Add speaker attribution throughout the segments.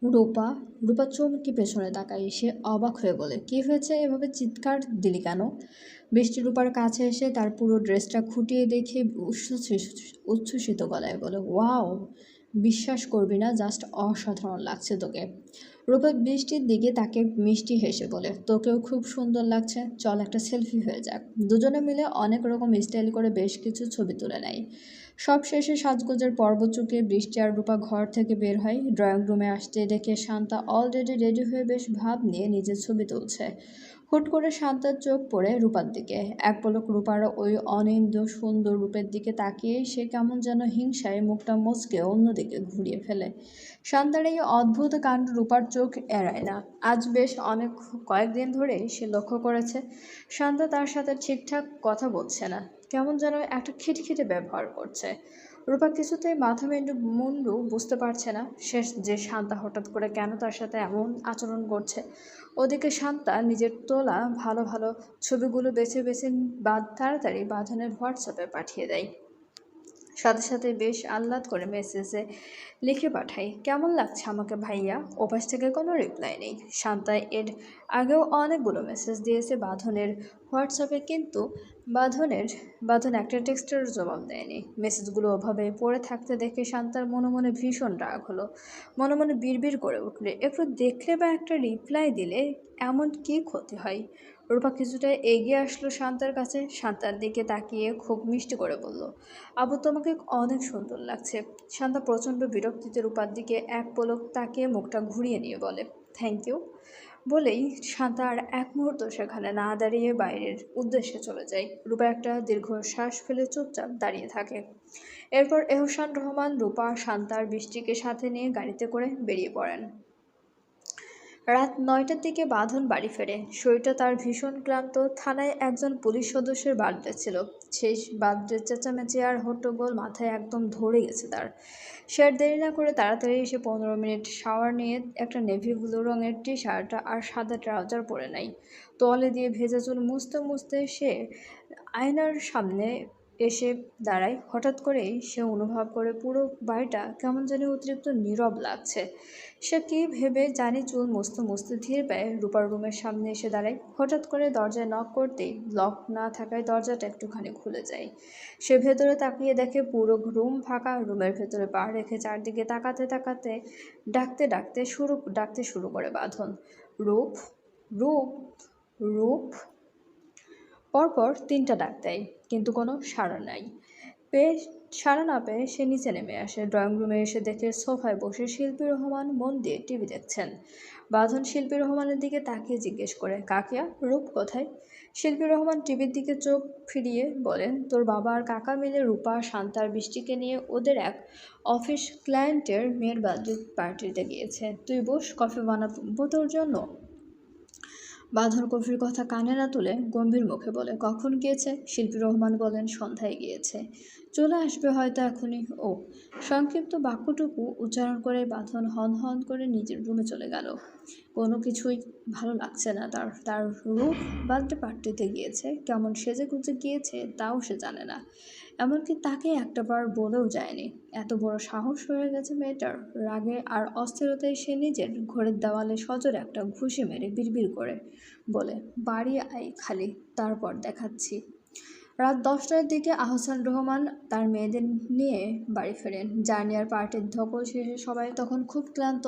Speaker 1: রূপা রূপা চমকে পেছনে তাকায়। সে অবাক হয়ে বলে, কি হয়েছে? এভাবে চিৎকার দিলি কেন? বৃষ্টি রূপার কাছে এসে তার পুরো ড্রেসটা খুঁটিয়ে দেখে উচ্ছ্বসিত গলায় বলে, ওয়াও, বিশ্বাস করবি না, জাস্ট অসাধারণ লাগছে তোকে। রূপা বৃষ্টির দিকে তাকে মিষ্টি হেসে বলে, তোকেও খুব সুন্দর লাগছে, চল একটা সেলফি হয়ে যাক। দুজনে মিলে অনেক রকম স্টাইল করে বেশ কিছু ছবি তুলে নেয়। সব শেষে সাজগোজের পর্ব চুকিয়ে বৃষ্টি আর রূপা ঘর থেকে বের হয়। ড্রয়িং রুমে আসতে দেখে শান্তা অলরেডি রেডি হয়ে বেশ ভাব নিয়ে নিজের ছবি তুলছে। হুট করে শান্তার চোখ পড়ে রূপার দিকে। এক পলক রূপার ওই অনিন্দ সুন্দর রূপের দিকে তাকিয়েই সে কেমন যেন হিংসায় মুখটা মুচকে অন্যদিকে ঘুরিয়ে ফেলে। শান্তার এই অদ্ভুত কাণ্ড রূপার চোখ এড়ায় না। আজ বেশ কয়েকদিন ধরেই সে লক্ষ্য করেছে শান্তা তার সাথে ঠিকঠাক কথা বলছে না, কেমন যেন একটা খিটখিটে ব্যবহার করছে। রূপা কিছুতেই মাথা মুন্ডু বুঝতে পারছে না শেষ যে শান্তা হঠাৎ করে কেন তার সাথে এমন আচরণ করছে। ওদিকে শান্তা নিজের তোলা ভালো ভালো ছবিগুলো বেছে বেছে তাড়াতাড়ি বাঁধনের হোয়াটসঅ্যাপে পাঠিয়ে দেয়। সাথে সাথে বেশ আহ্লাদ করে মেসেজে লিখে পাঠাই, কেমন লাগছে আমাকে ভাইয়া? ওপাশ থেকে কোনো রিপ্লাই নেই। শান্তা এর আগেও অনেকগুলো মেসেজ দিয়েছে বাঁধনের হোয়াটসঅ্যাপে, কিন্তু বাঁধন একটা টেক্সটের জবাব দেয়নি। মেসেজগুলো ওভাবে পড়ে থাকতে দেখে শান্তার মনে মনে ভীষণ রাগ হলো। মনে মনে বিড়বিড় করে উঠলে, একটু দেখলে বা একটা রিপ্লাই দিলে এমন কি ক্ষতি হয়? রূপা কিছুটা এগিয়ে আসলো শান্তার কাছে, শান্তার দিকে তাকিয়ে খুব মিষ্টি করে বলল, আবু তোমাকে অনেক সুন্দর লাগছে। শান্তা প্রচণ্ড বিরক্তিতে রূপার দিকে এক পলক তাকিয়ে মুখটা ঘুরিয়ে নিয়ে বলে, থ্যাংক ইউ। বলেই শান্তা আর এক মুহূর্ত সেখানে না দাঁড়িয়ে বাইরের উদ্দেশ্যে চলে যায়। রূপা একটা দীর্ঘ শ্বাস ফেলে চুপচাপ দাঁড়িয়ে থাকে। এরপর এহসান রহমান রূপা, শান্তার বৃষ্টিকে সাথে নিয়ে গাড়িতে করে বেরিয়ে পড়েন। রাত ৯টার দিকে বাঁধন বাড়ি ফেরে। শরীরটা তার ভীষণ ক্লান্ত। থানায় একজন পুলিশ সদস্যের বার্থডে ছিল। সেই বার্থডে চেঁচামেচি আর হট্টগোল মাথায় একদম ধরে গেছে তার। সে আর দেরি না করে তাড়াতাড়ি এসে 15 মিনিট শাওয়ার নিয়ে একটা নেভি ব্লু রঙের টি শার্ট আর সাদা ট্রাউজার পরে নেয়। তোয়ালে দিয়ে ভেজা চুল মুছতে মুছতে সে আয়নার সামনে এসে দাঁড়ায়। হঠাৎ করেই সে অনুভব করে পুরো বাড়িটা কেমন জানি অতিরিক্ত নীরব লাগছে। সে কী ভেবে জানি চুল মুছতে মুছতে ধীর পায়ে রূপার রুমের সামনে এসে দাঁড়ায়। হঠাৎ করে দরজায় নক করতেই লক না থাকায় দরজাটা একটুখানি খুলে যায়। সে ভেতরে তাকিয়ে দেখে পুরো রুম ফাঁকা। রুমের ভেতরে পা রেখে চারদিকে তাকাতে তাকাতে ডাকতে শুরু করে বাঁধন, রূপ, রূপ, রূপ। পরপর 3টা ডাক দেয়, কিন্তু কোনো সাড়া নাই। পেয়ে সাড়া না পেয়ে সে নিচে নেমে আসে। ড্রয়িং রুমে এসে দেখে সোফায় বসে শিল্পী রহমান মন দিয়ে টিভি দেখছেন। বাঁধন শিল্পী রহমানের দিকে তাকিয়ে জিজ্ঞেস করে, কাকিয়া, রূপ কোথায়? শিল্পী রহমান টিভির দিকে চোখ ফিরিয়ে বলেন, তোর বাবা আর কাকা মিলে রূপা, শান্তার বৃষ্টিকে নিয়ে ওদের এক অফিস ক্লায়েন্টের মেয়ের বার্থডে পার্টিতে গিয়েছে। তুই বস, কফি বানাবো তোর জন্য। বাঁধন কফির কথা কানে না তুলে গম্ভীর মুখে বলে, কখন গিয়েছে? শিল্পী রহমান বলেন, সন্ধ্যায় গিয়েছে, চলে আসবে হয়তো এখনই। ও। সংক্ষিপ্ত বাক্যটুকু উচ্চারণ করে বাঁধন হন হন করে নিজের রুমে চলে গেল। কোনো কিছুই ভালো লাগছে না তার। তার রূপ বার্থডে পার্টিতে গিয়েছে, কেমন সেজে গুজে গিয়েছে তাও সে জানে না। এমনকি তাকে একটাবার বলেও যায়নি। এত বড় সাহস হয়ে গেছে মেয়েটার। রাগে আর অস্থিরতায় সে নিজের ঘরের দেওয়ালে সজোরে একটা ঘুষি মেরে বিড়বিড় করে বলে, বাড়ি আয় খালি, তারপর দেখাচ্ছি। রাত 10টার দিকে আহসান রহমান তার মেয়েদের নিয়ে বাড়ি ফেরেন। জার্নি আর পার্টির ধকল শেষে সবাই তখন খুব ক্লান্ত।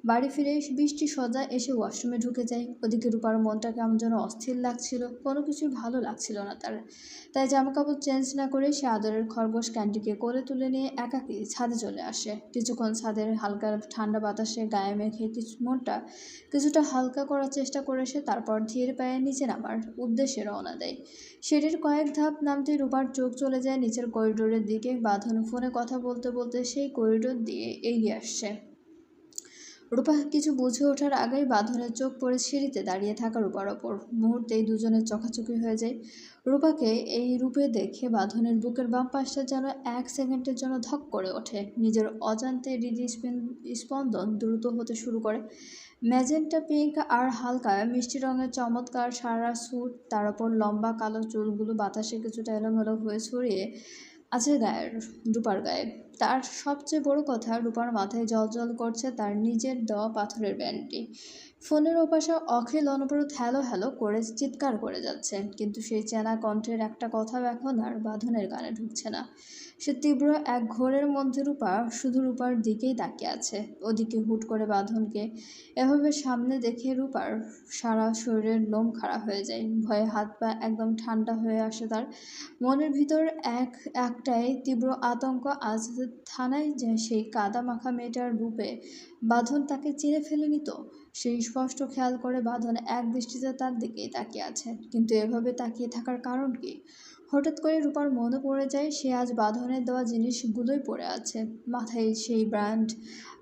Speaker 1: বাড়ি ফিরে বৃষ্টি সোজা এসে ওয়াশরুমে ঢুকে যায়। ওদিকে রূপার মনটা কেমন যেন অস্থির লাগছিল, কোনো কিছুই ভালো লাগছিল না তার। তাই জামাকাপড় চেঞ্জ না করে সে আদরের খরগোশ ক্যান্ডিকে কোলে তুলে নিয়ে একাকী ছাদে চলে আসে। কিছুক্ষণ ছাদের হালকা ঠান্ডা বাতাসে গায়ে মেখে মনটা কিছুটা হালকা করার চেষ্টা করে সে তারপর ধীর পায়ে নিচে নামার উদ্দেশ্যে রওনা দেয়। সিঁড়ির কয়েক ধাপ নামতেই রূপার চোখ চলে যায় নিচের করিডোরের দিকে। বাঁধন ফোনে কথা বলতে বলতে সেই করিডোর দিয়ে এগিয়ে আসছে। রূপা কিছু বুঝে ওঠার আগেই বাঁধনের চোখ পড়ে সিঁড়িতে দাঁড়িয়ে থাকা রূপার ওপর। মুহূর্তেই দুজনের চোখাচোখি হয়ে যায়। রূপাকে এই রূপে দেখে বাঁধনের বুকের বাম পাশটা যেন 1 সেকেন্ডের জন্য ধক করে ওঠে। নিজের অজান্তে স্পন্দন দ্রুত হতে শুরু করে। ম্যাজেন্টা পিঙ্ক আর হালকা মিষ্টি রঙের চমৎকার সারা স্যুট, তার ওপর লম্বা কালো চুলগুলো বাতাসে কিছুটা এলোমেলো হয়ে ছড়িয়ে আছে রূপার গায়ে। তার সবচেয়ে বড় কথা, রূপার মাথায় জ্বলজ্বল করছে তার নিজের দেওয়া পাথরের ব্যান্ডটি। ফোনের ওপাশে অখিল অনবরত হ্যালো হ্যালো করে চিৎকার করে যাচ্ছে, কিন্তু সেই চেনা কণ্ঠের একটা কথাও এখন আর বাঁধনের কানে ঢুকছে না। সে তীব্র এক ঘোরের মধ্যে রূপা শুধু রূপার দিকেই তাকিয়ে আছে। ওদিকে হুট করে বাঁধনকে এভাবে সামনে দেখে রূপার সারা শরীরের লোম খাড়া হয়ে যায়। ভয়ে হাত পা একদম ঠান্ডা হয়ে আসে তার। মনের ভিতর একটাই তীব্র আতঙ্ক, আজ থানায় যে সেই কাদা মাখা মেয়েটার রূপে বাঁধন তাকে চিনে ফেলেনি তো। সেই স্পষ্ট খেয়াল করে বাঁধন এক দৃষ্টিতে তার দিকেই তাকিয়ে আছে, কিন্তু এভাবে তাকিয়ে থাকার কারণ কি? হঠাৎ করে রূপার মনে পড়ে যায় সে আজ বাঁধনের দেওয়া জিনিসগুলোই পড়ে আছে, মাথায় সেই ব্র্যান্ড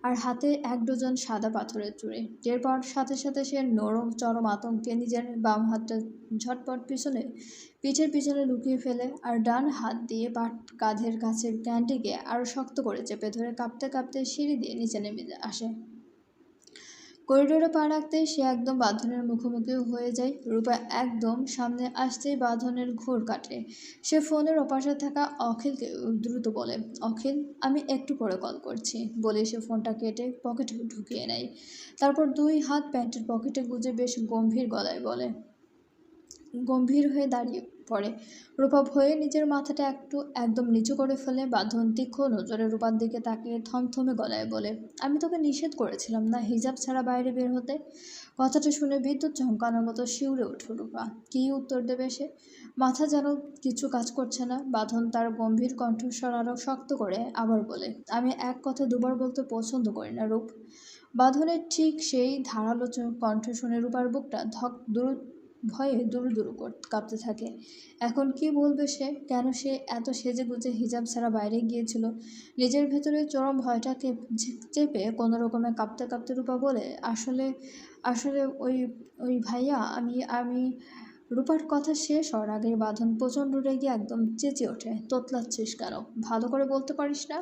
Speaker 1: আর হাতে 1 ডজন সাদা পাথরের চুড়ি। টের পাওয়ার সাথে সাথে সে চরম আতঙ্কে নিজের বাম হাতটা ঝটপট পিঠের পিছনে লুকিয়ে ফেলে, আর ডান হাত দিয়ে কাঁধের কাছে ক্যান্ডিকে আরও শক্ত করে চেপে ধরে কাঁপতে কাঁপতে সিঁড়ি দিয়ে নিচে নেমে আসে। করিডোরে পা রাখতেই সে একদম বাঁধনের মুখোমুখি হয়ে যায়। রূপা একদম সামনে আসতেই বাঁধনের ঘোর কাটে। সে ফোনের ওপাশে থাকা অখিলকে দ্রুত বলে, অখিল, আমি একটু পরে কল করছি। বলে সে ফোনটা কেটে পকেটে ঢুকিয়ে নেয়। তারপর 2 হাত প্যান্টের পকেটে গুজে বেশ গম্ভীর হয়ে দাঁড়িয়ে পড়ে। রূপা ভয়ে নিজের মাথাটা একদম নিচু করে ফেলে। বাঁধন তীক্ষ্ণ নজরে রূপার দিকে তাকিয়ে থমথমে গলায় বলে, আমি তোকে নিষেধ করেছিলাম না হিজাব ছাড়া বাইরে বের হতে? কথাটা শুনে বিদ্যুৎ চমকানোর মতো শিউরে উঠল রূপা। কী উত্তর দেবে সে? মাথা যেন কিছু কাজ করছে না। বাঁধন তার গম্ভীর কণ্ঠস্বর আরও শক্ত করে আবার বলে, আমি এক কথা দুবার বলতে পছন্দ করি না রূপ। বাঁধনের ঠিক সেই ধারালো কণ্ঠ শুনে রূপার বুকটা ভয়ে দুরু দুরু কাঁপতে থাকে। এখন কি বলবে সে? কেন সে এত সেজেগুজে হিজাব ছাড়া বাইরে গিয়েছিল? নিজের ভেতরে চরম ভয়টাকে চেপে কোনো রকমে কাঁপতে কাঁপতে রূপা বলে, আসলে আসলে ওই ওই ভাইয়া, আমি রূপার কথা শেষ হওয়ার আগে বাঁধন প্রচণ্ড রেগে একদম চেঁচিয়ে ওঠে, তোতলাচ্ছিস কেন? ভালো করে বলতে পারিস না?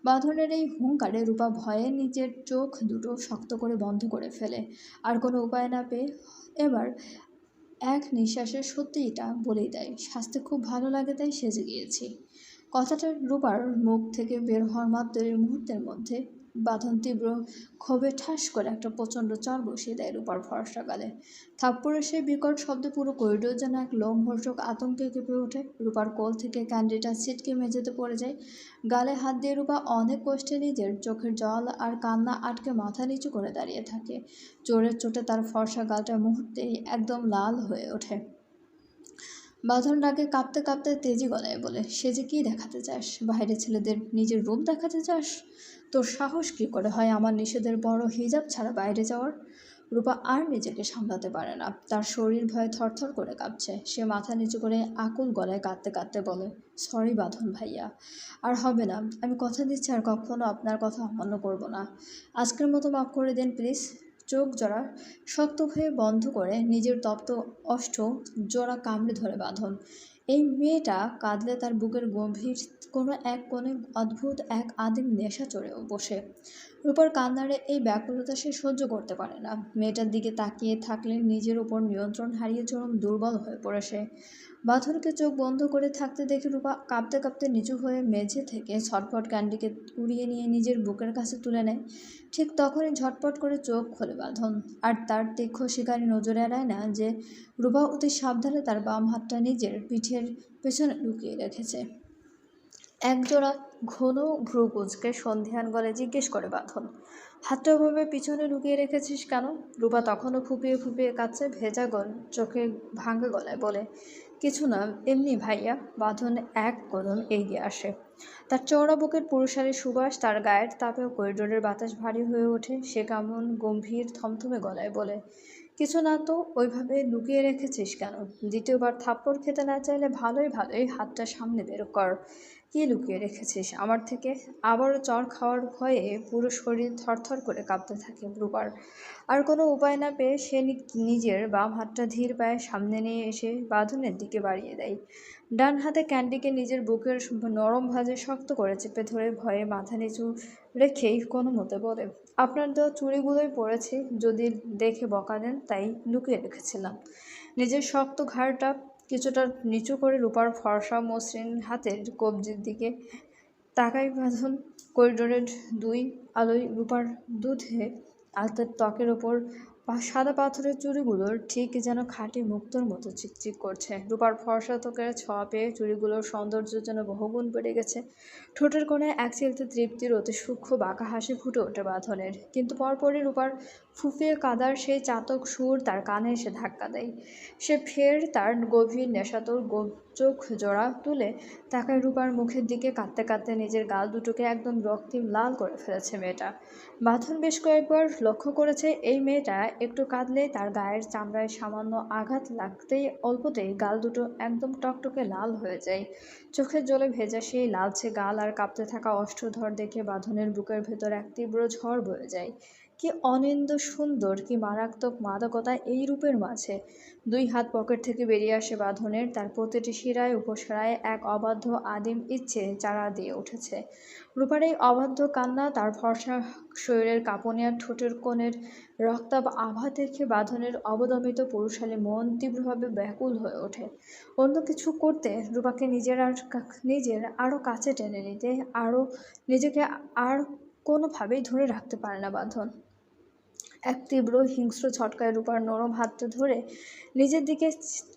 Speaker 1: বাঁধনের এই হুঙ্কারে রূপা ভয়ে নিজের চোখ দুটো শক্ত করে বন্ধ করে ফেলে। আর কোনো উপায় না পেয়ে এবার এক নিঃশ্বাসে সত্যিটা বলেই দেয়, শাস্তি খুব ভালো লাগে তাই সেজে গিয়েছি। কথাটা রূপার মুখ থেকে বের হওয়ার মাত্রই মুহূর্তের মধ্যে বাঁধন তীব্র ক্ষোভে ঠাস করে একটা প্রচণ্ড চর বসিয়ে দেয় রূপার ফর্সা গালে। থাপ্পড়ের সেই বিকট শব্দে পুরো করিডোর যেন এক লোমহর্ষক আতঙ্কে কেঁপে ওঠে। রূপার কোল থেকে ক্যান্ডিটা ছিটকে মেঝেতে পড়ে যায়। গালে হাত দিয়ে রূপা অনেক কষ্টে নিজের চোখের জল আর কান্না আটকে মাথা নিচু করে দাঁড়িয়ে থাকে। জোরের চোটে তার ফর্সা গালটা মুহূর্তেই একদম লাল হয়ে ওঠে। বাঁধন রাগে কাঁপতে কাঁপতে তেজি গলায় বলে, সে যে কী দেখাতে চাস? বাইরে ছেলেদের নিজের রূপ দেখাতে চাস? তোর সাহস কী করে হয় আমার নিষেধের বড় হিজাব ছাড়া বাইরে যাওয়ার? রূপা আর নিজেকে সামলাতে পারে না। তার শরীর ভয়ে থরথর করে কাঁপছে। সে মাথা নিচু করে আকুল গলায় কাঁদতে কাঁদতে বলে, সরি বাঁধন ভাইয়া, আর হবে না। আমি কথা দিচ্ছি আর কখনো আপনার কথা অমান্য করব না। আজকের মতো মাফ করে দিন প্লিজ। চোখ জোড়া শক্ত হয়ে বন্ধ করে নিজের তপ্ত অষ্ট জোড়া কামড়ে ধরে বাঁধন। এই মেয়েটা কাঁদলে তার বুকের গম্ভীর কোনো এক কোণে অদ্ভুত এক আদিম নেশা চড়েও বসে। রূপার কান্নারে এই ব্যাকুলতা সে সহ্য করতে পারে না। মেয়েটার দিকে তাকিয়ে থাকলে নিজের উপর নিয়ন্ত্রণ হারিয়ে চরম দুর্বল হয়ে পড়ে সে। বাঁধনকে চোখ বন্ধ করে থাকতে দেখে রূপা কাঁপতে কাঁপতে নিচু হয়ে মেঝে থেকে ছটফট ক্যান্ডিকে উড়িয়ে নিয়ে নিজের বুকের কাছে তুলে নেয়। ঠিক তখনই ঝটপট করে চোখ খোলে বাঁধন, আর তার তীক্ষ্ণ শিকারী নজরে এড়ায় না যে রূপা অতি সাবধানে তার বাম হাতটা নিজের পিঠের পেছনে লুকিয়ে রেখেছে। একজোড়া ঘন ভ্রু কুঁচকে সন্ধিহান গলে জিজ্ঞেস করে বাঁধন, হাতটা ওভাবে পিছনে লুকিয়ে রেখেছিস কেন? রূপা তখনও ফুপিয়ে ফুপিয়ে কাঁদছে, ভেজা চোখে ভাঙা গলায় বলে, কিছু না, এমনি ভাইয়া। বাঁধন এক কদম এগিয়ে আসে। তার চওড়া বুকের পুরুষালী সুবাস তার গায়ের তাপেও করিডোরের বাতাস ভারী হয়ে ওঠে। সে কেমন গম্ভীর থমথমে গলায় বলে, কিছু না তো, ওইভাবে লুকিয়ে রেখেছিস কেন? দ্বিতীয়বার থাপ্পড় খেতে না চাইলে ভালোই হাতটা সামনে বের কর। কী লুকিয়ে রেখেছিস আমার থেকে? আবারও চর খাওয়ার ভয়ে পুরো শরীর থরথর করে কাঁপতে থাকে রূপার। আর কোনো উপায় না পেয়ে সে নিজের বাম হাতটা ধীর পায়ে সামনে নিয়ে এসে বাঁধনের দিকে বাড়িয়ে দেয়। ডান হাতে ক্যান্ডিকে নিজের বুকের নরম ভাঁজে শক্ত করে চেপে ধরে ভয়ে মাথা নিচু রেখেই কোনো মতে বলে, আপনার দেওয়া চুড়িগুলোই পড়েছি, যদি দেখে বকা দেন তাই লুকিয়ে রেখেছিলাম। নিজের শক্ত ঘাড়টা কিছুটা নিচু করে রূপার ফর্সা মসৃণ হাতের কবজির দিকে তাকাই বাঁধন করিডোরের দুই আলোয় রূপার দুধে আলতার ত্বকের ওপর সাদা পাথরের চুড়িগুলোর ঠিক যেন খাঁটি মুক্তোর মতো চিকচিক করছে। রূপার ফর্সা ত্বকের ছোঁয়া পেয়ে চুড়িগুলোর সৌন্দর্য যেন বহুগুণ বেড়ে গেছে। ঠোঁটের কোণে এক চিলতে তৃপ্তির অতি সূক্ষ্ম বাঁকা হাসি ফুটে ওঠে বাঁধনের, কিন্তু পরপরই রূপার ফুঁপিয়ে কাদার সেই চাতক সুর তার কানে এসে ধাক্কা দেয়। সে ফের তার গভীর নেশাতুর চোখ জোড়া তুলে তাকায় রূপার মুখের দিকে। কাঁদতে কাঁদতে নিজের গাল দুটোকে একদম রক্তিম লাল করে ফেলেছে মেয়েটা। বাঁধন বেশ কয়েকবার লক্ষ্য করেছে এই মেয়েটা একটু কাঁদলেই তার গায়ের চামড়ায় সামান্য আঘাত লাগতেই অল্পতেই গাল দুটো একদম টকটকে লাল হয়ে যায়। চোখের জলে ভেজা সেই লালচে গাল আর কাঁপতে থাকা অষ্টধর দেখে বাঁধনের বুকের ভেতর এক তীব্র ঝড় বয়ে যায়। কি অনিন্দ্য সুন্দর, কি মারাত্মক মাদকতা এই রূপের মাঝে! দুই হাত পকেট থেকে বেরিয়ে আসে বাঁধনের, তার প্রতিটি শিরায় উপশিরায় এক অবাধ্য আদিম ইচ্ছে চারা দিয়ে উঠেছে। রূপার এই অবাধ্য কান্না, তার ফর্সা শরীরের কাঁপুনি আর ঠোঁটের কোণের রক্তাভ আভা দেখে বাঁধনের অবদমিত পুরুষালী মন তীব্রভাবে ব্যাকুল হয়ে ওঠে। অন্য কিছু করতে, রূপাকে নিজের আরও কাছে টেনে নিতে, নিজেকে আর কোনোভাবেই ধরে রাখতে পারে না বাঁধন। এক তীব্র হিংস্র ছটকায় রূপার নরম হাতটা ধরে নিজের দিকে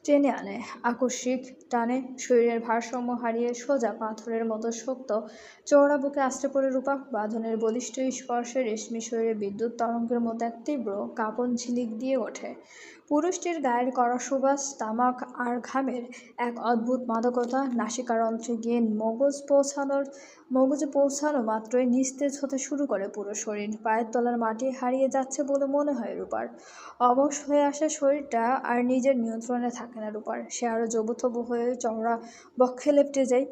Speaker 1: টেনে আনে। আকস্মিক টানে শরীরের ভারসাম্য হারিয়ে সোজা পাথরের মতো শক্ত চওড়া বুকে আছড়ে পড়ে রূপা। বাঁধনের বলিষ্ঠ স্পর্শে রেশমি শরীরে বিদ্যুৎ তরঙ্গের মতো এক তীব্র কাঁপন ঝিলিক দিয়ে ওঠে। পুরুষটির গায়ের কড়া সুবাস, তামাক আর ঘামের এক অদ্ভুত মাদকতা নাসিকার অন্ত্রে গিয়ে মগজে পৌঁছানো মাত্রই নিস্তেজ হতে শুরু করে পুরো শরীর। পায়ের তলার মাটি হারিয়ে যাচ্ছে বলে মনে হয় রূপার। অবশ হয়ে আসা শরীরটা আর নিজের নিয়ন্ত্রণে থাকে না রূপার। সে আরও জবুথবু হয়ে চওড়া বক্ষে লেপ্টে যায়।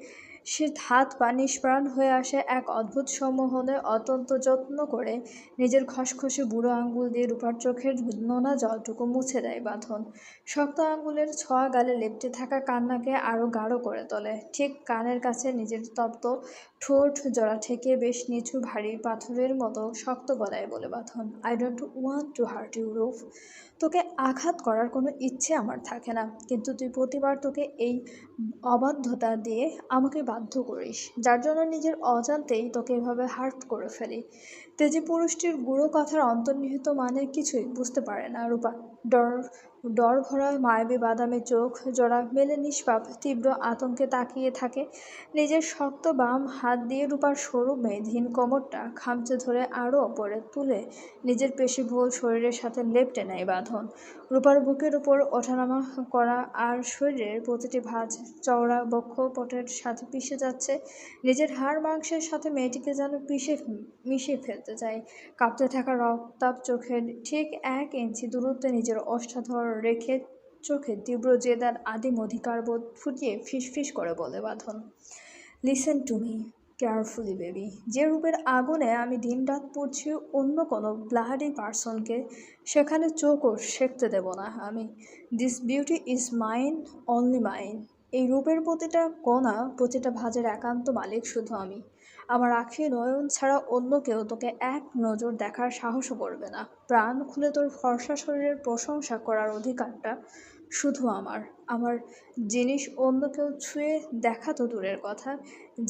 Speaker 1: সে হাত পা নিষ্প্রাণ হয়ে আসে এক অদ্ভুত সম্মোহনে। অত্যন্ত যত্ন করে নিজের খসখসে বুড়ো আঙ্গুল দিয়ে রূপার চোখের নোনা জলটুকু মুছে দেয় বাঁধন। শক্ত আঙ্গুলের ছোঁয়া গালে লেপ্টে থাকা কান্নাকে আরও গাঢ় করে তোলে। ঠিক কানের কাছে নিজের তপ্ত ঠোঁট জোড়া ঠেকিয়ে বেশ নিচু ভারী পাথরের মতো শক্ত গলায় বলে Badhon, I don't want to hurt you Rup. তোকে আঘাত করার কোনো ইচ্ছে আমার থাকে না, কিন্তু তুই প্রতিবার তোকে এই অবাধ্যতা দিয়ে আমাকে বাধ্য করিস, যার জন্য নিজের অজান্তেই তোকে এভাবে হার্ট করে ফেলি। তেজি পুরুষটির গুঁড়ো কথার অন্তর্নিহিত মানে কিছুই বুঝতে পারে না রূপা। ডর ভরা মায়াবী বাদামি চোখ জোড়া মেলে নিষ্পাপ তীব্র আতঙ্কে তাকিয়ে থাকে। নিজের শক্ত বাম হাত দিয়ে রূপার সরু মেধহীন কোমরটা খামচে ধরে আরও ওপরে তুলে নিজের পেশিবহুল শরীরের সাথে লেপ্টে নেয় বাঁধন। রূপার বুকের উপর ওঠানামা করা আর শরীরের প্রতিটি ভাঁজ চওড়া বক্ষপটের সাথে পিষে যাচ্ছে। নিজের হাড় মাংসের সাথে মেয়েটিকে যেন মিশিয়ে ফেলতে চায়। কাঁপতে থাকা রক্তাভ চোখের ঠিক 1 ইঞ্চি দূরত্বে নিজের ওষ্ঠাধর রেখে চোখে তীব্র জেদ আর আদিম অধিকারবোধ ফুটিয়ে ফিসফিস করে বলে বাঁধন, listen to me carefully baby. যে রূপের আগুনে আমি দিনরাত পড়ছি অন্য কোনো ব্লাডি পার্সনকে, সেখানে চোখও সেঁকতে দেব না আমি। This beauty is mine, only mine. এই রূপের প্রতিটা কণা, প্রতিটা ভাঁজের একান্ত মালিক শুধু আমি। আমার আখি নয়ন ছাড়া অন্য কেউ তোকে এক নজর দেখার সাহসও করবে না। প্রাণ খুলে তোর ফর্সা শরীরের প্রশংসা করার অধিকারটা শুধু আমার। আমার জিনিস অন্য কেউ ছুঁয়ে দেখা তো দূরের কথা,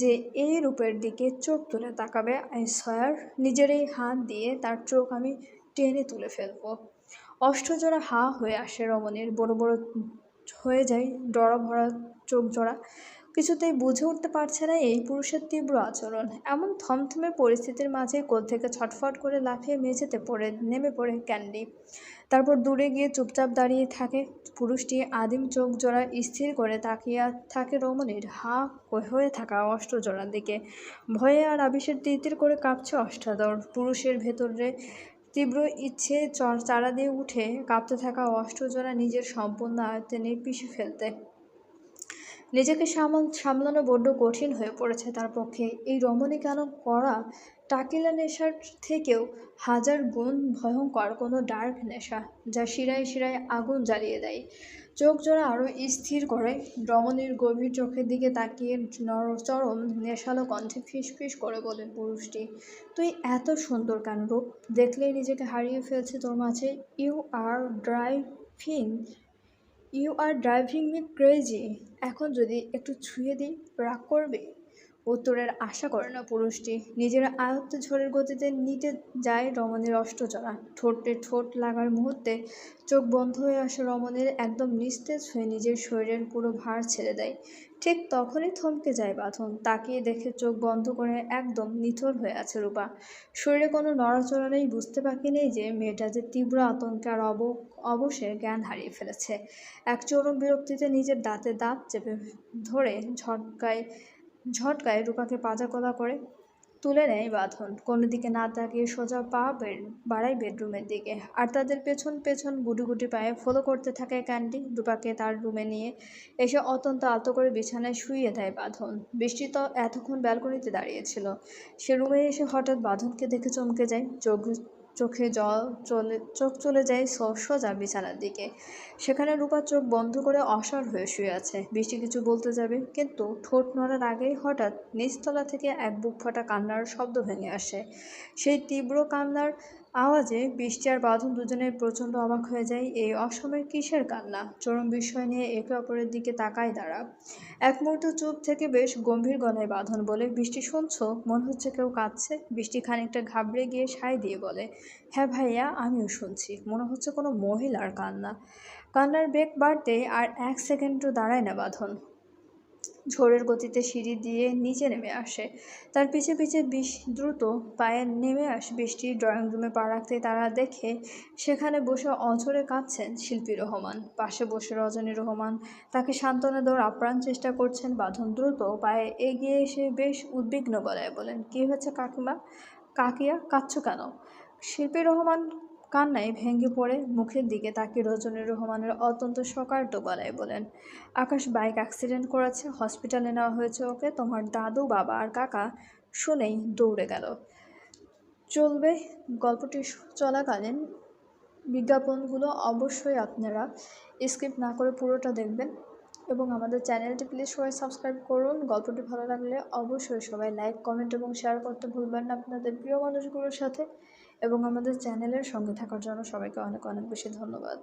Speaker 1: যে এই রূপের দিকে চোখ তুলে তাকাবে, আই সয়ার নিজের এই হাত দিয়ে তার চোখ আমি টেনে তুলে ফেলবো। অষ্টজোড়া হা হয়ে আসে রমণীর, বড় বড় হয়ে যায় ডরা ভরা চোখ জোড়া। কিছুতেই বুঝে উঠতে পারছে না এই পুরুষের তীব্র আচরণ। এমন থমথমে পরিস্থিতির মাঝে কোল থেকে ছটফট করে লাফিয়ে মেঝেতে নেমে পড়ে ক্যান্ডি। তারপর দূরে গিয়ে চুপচাপ দাঁড়িয়ে থাকে। পুরুষটি আদিম চোখ জোড়া স্থির করে তাকিয়ে থাকে রমণীর হা হয়ে থাকা অষ্টজোড়ার দিকে। ভয়ে আর আবেশের তিরতির করে কাঁপছে অষ্টাদর। পুরুষের ভেতরে তীব্র ইচ্ছে চারা দিয়ে উঠে কাঁপতে থাকা অষ্টজোড়া নিজের সম্পূর্ণ আয়ত্তে নিয়ে পিষে ফেলতে। নিজেকে সামলানো বড্ড কঠিন হয়ে পড়েছে তার পক্ষে। এই রমণী কেন করা টাকিলা নেশার থেকেও 1000 গুণ ভয়ঙ্কর কোনো ডার্ক নেশা, যা শিরায় শিরায় আগুন জ্বালিয়ে দেয়। চোখ জোড়া আরও স্থির করে রমণীর গভীর চোখের দিকে তাকিয়ে চরম নেশালো কণ্ঠে ফিসফিস করে বলেন পুরুষটি, তুই এত সুন্দর কেন রূপ? দেখলেই নিজেকে হারিয়ে ফেলছে তোর মাঝে। You are driving me crazy. এখন যদি একটু ছুঁয়ে দিই রাগ করবে? উত্তরের আশা করে না পুরুষটি। নিজের আয়ত্তে ঝড়ের গতিতে নিতে যায় রমণীর অষ্টজোড়া। ঠোঁটে ঠোঁট লাগার মুহূর্তে চোখ বন্ধ হয়ে আসে রমণীর, একদম নিস্তেজ হয়ে নিজের শরীরের পুরো ভার ছেড়ে দেয়। ঠিক তখনই থমকে যায় বাঁধন। তাকিয়ে দেখে চোখ বন্ধ করে একদম নিথর হয়ে আছে রূপা। শরীরে কোনো নড়াচড়া নেই, বুঝতে বাকি নেই যে মেয়েটা যে তীব্র আতঙ্কে আর অবশে জ্ঞান হারিয়ে ফেলেছে। এক চরম বিরক্তিতে নিজের দাঁতে দাঁত চেপে ধরে ঝটকায় রূপাকে পাজাকোলা করে তুলে নেয় বাঁধন। কোনো দিকে না তাকিয়ে সোজা পা বাড়ায় বেডরুমের দিকে। আর তাদের পেছন পেছন গুটি গুটি পায়ে ফলো করতে থাকে ক্যান্ডি। রূপাকে তার রুমে নিয়ে এসে অত্যন্ত আলতো করে বিছানায় শুইয়ে দেয় বাঁধন। বৃষ্টি তো এতক্ষণ ব্যালকনিতে দাঁড়িয়েছিল। সে রুমে এসে হঠাৎ বাঁধনকে দেখে চমকে যায়। চোখ চলে যায় সোজা বিছানার দিকে। সেখানে রূপা চোখ বন্ধ করে অসাড় হয়ে শুয়ে আছে। বৃষ্টি কিছু বলতে যাবে, কিন্তু ঠোঁট নড়ার আগেই হঠাৎ নিচতলা থেকে এক বুক ফাটা কান্নার শব্দ ভেঙে আসে। সেই তীব্র কান্নার আওয়াজে বৃষ্টি আর বাঁধন দুজনেই প্রচণ্ড অবাক হয়ে যায়। এই অসময়ে কিসের কান্না? চরম বিস্ময় নিয়ে একে অপরের দিকে তাকায় তারা। এক মুহূর্ত চুপ থেকে বেশ গম্ভীর গলায় বাঁধন বলে, বৃষ্টি শুনছো? মনে হচ্ছে কেউ কাঁদছে। বৃষ্টি খানিকটা ঘাবড়ে গিয়ে সায় দিয়ে বলে, হ্যাঁ ভাইয়া, আমিও শুনছি। মনে হচ্ছে কোনো মহিলার কান্না। কান্নার বেগ বাড়তে আর এক সেকেন্ডও দাঁড়ায় না বাঁধন। ঝড়ের গতিতে সিঁড়ি দিয়ে নিচে নেমে আসে। তার পিছে পিছে দ্রুত পায়ে নেমে আসে বৃষ্টি। ড্রয়িং রুমে পা রাখতেই তারা দেখে সেখানে বসে অঝরে কাঁদছেন শিল্পী রহমান। পাশে বসে রজনী রহমান তাকে সান্ত্বনা দেওয়ার আপ্রাণ চেষ্টা করছেন। বাঁধন দ্রুত পায়ে এগিয়ে এসে বেশ উদ্বিগ্ন গলায় বলেন, কী হয়েছে কাকিয়া, কাঁদছো কেন? শিল্পী রহমান কান্নায় ভেঙে পড়ে মুখের দিকে তাকিয়ে রজনী রহমানের অত্যন্ত শোকার্ত গলায় বলেন, আকাশ বাইক অ্যাক্সিডেন্ট করেছে, হসপিটালে নেওয়া হয়েছে ওকে। তোমার দাদু, বাবা আর কাকা শুনেই দৌড়ে গেল। চলবে গল্পটি চলাকালীন বিজ্ঞাপনগুলো অবশ্যই আপনারা স্কিপ না করে পুরোটা দেখবেন এবং আমাদের চ্যানেলটি প্লিজ সবাই সাবস্ক্রাইব করুন। গল্পটি ভালো লাগলে অবশ্যই সবাই লাইক, কমেন্ট এবং শেয়ার করতে ভুলবেন না আপনাদের প্রিয় মানুষগুলোর সাথে। এবং আমাদের চ্যানেলের সঙ্গে থাকার জন্য সবাইকে অনেক অনেক বেশি ধন্যবাদ।